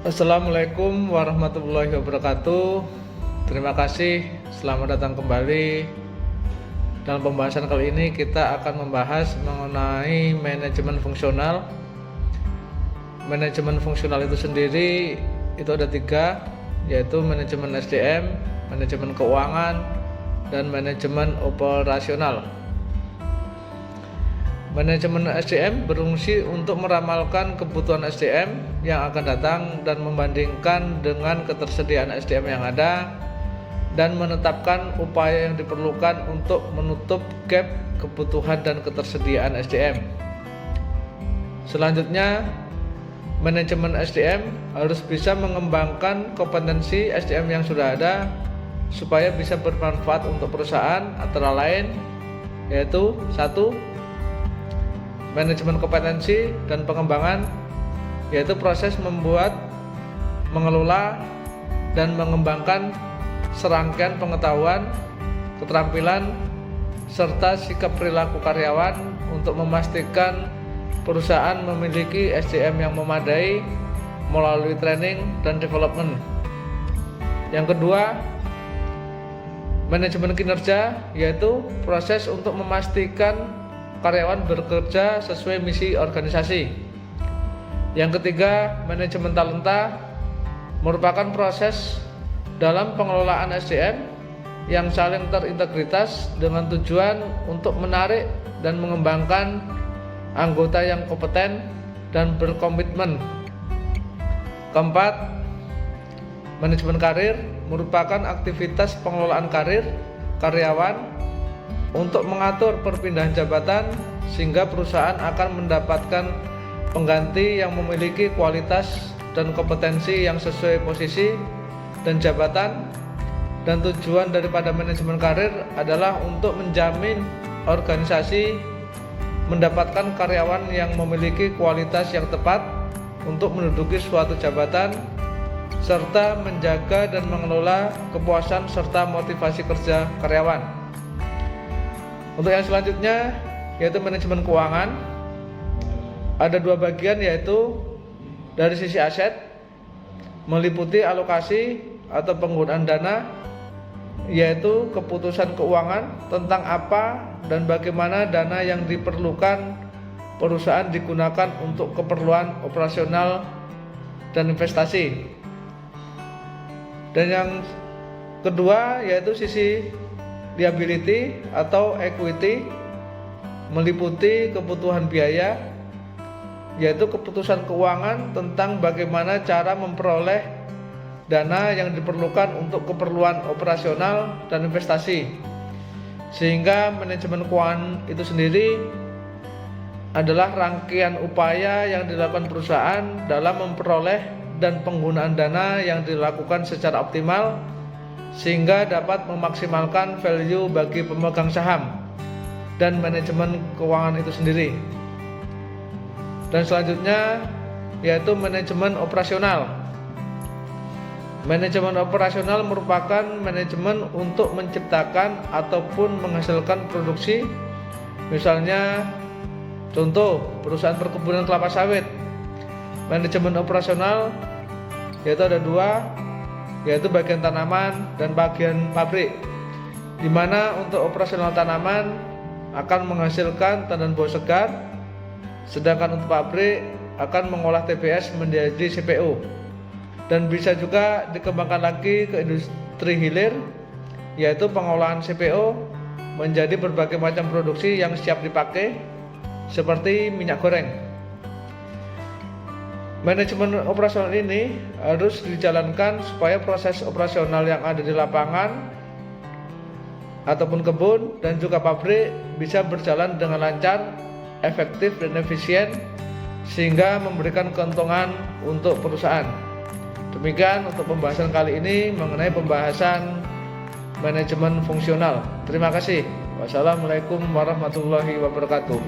Assalamualaikum warahmatullahi wabarakatuh. Terima kasih, selamat datang kembali. Dalam pembahasan kali ini kita akan membahas mengenai manajemen fungsional. Manajemen fungsional itu sendiri itu ada 3, yaitu manajemen SDM, manajemen keuangan, dan manajemen operasional. Manajemen SDM berfungsi untuk meramalkan kebutuhan SDM yang akan datang dan membandingkan dengan ketersediaan SDM yang ada dan menetapkan upaya yang diperlukan untuk menutup gap kebutuhan dan ketersediaan SDM. Selanjutnya, manajemen SDM harus bisa mengembangkan kompetensi SDM yang sudah ada supaya bisa bermanfaat untuk perusahaan, antara lain yaitu 1. Manajemen kompetensi dan pengembangan, yaitu proses membuat, mengelola, dan mengembangkan serangkaian pengetahuan, keterampilan, serta sikap perilaku karyawan untuk memastikan perusahaan memiliki SDM yang memadai melalui training dan development. Yang kedua, manajemen kinerja, yaitu proses untuk memastikan karyawan bekerja sesuai misi organisasi. Yang ketiga, manajemen talenta merupakan proses dalam pengelolaan SDM yang saling terintegritas dengan tujuan untuk menarik dan mengembangkan anggota yang kompeten dan berkomitmen. Keempat, manajemen karir merupakan aktivitas pengelolaan karir karyawan untuk mengatur perpindahan jabatan sehingga perusahaan akan mendapatkan pengganti yang memiliki kualitas dan kompetensi yang sesuai posisi dan jabatan. Dan tujuan daripada manajemen karir adalah untuk menjamin organisasi mendapatkan karyawan yang memiliki kualitas yang tepat untuk menduduki suatu jabatan serta menjaga dan mengelola kepuasan serta motivasi kerja karyawan. Untuk yang selanjutnya, yaitu manajemen keuangan, ada 2 bagian, yaitu dari sisi aset meliputi alokasi atau penggunaan dana, yaitu keputusan keuangan tentang apa dan bagaimana dana yang diperlukan perusahaan digunakan untuk keperluan operasional dan investasi. Dan yang kedua, yaitu sisi liability atau equity, meliputi kebutuhan biaya, yaitu keputusan keuangan tentang bagaimana cara memperoleh dana yang diperlukan untuk keperluan operasional dan investasi. Sehingga manajemen keuangan itu sendiri adalah rangkaian upaya yang dilakukan perusahaan dalam memperoleh dan penggunaan dana yang dilakukan secara optimal sehingga dapat memaksimalkan value bagi pemegang saham dan manajemen keuangan itu sendiri. Dan selanjutnya yaitu manajemen operasional. Manajemen operasional merupakan manajemen untuk menciptakan ataupun menghasilkan produksi. Misalnya contoh perusahaan perkebunan kelapa sawit. Manajemen operasional yaitu ada 2, yaitu bagian tanaman dan bagian pabrik, di mana untuk operasional tanaman akan menghasilkan tandan buah segar, sedangkan untuk pabrik akan mengolah TBS menjadi CPO. Dan bisa juga dikembangkan lagi ke industri hilir, yaitu pengolahan CPO menjadi berbagai macam produksi yang siap dipakai seperti minyak goreng. Manajemen operasional ini harus dijalankan supaya proses operasional yang ada di lapangan ataupun kebun dan juga pabrik bisa berjalan dengan lancar, efektif dan efisien sehingga memberikan keuntungan untuk perusahaan. Demikian untuk pembahasan kali ini mengenai pembahasan manajemen fungsional. Terima kasih. Wassalamualaikum warahmatullahi wabarakatuh.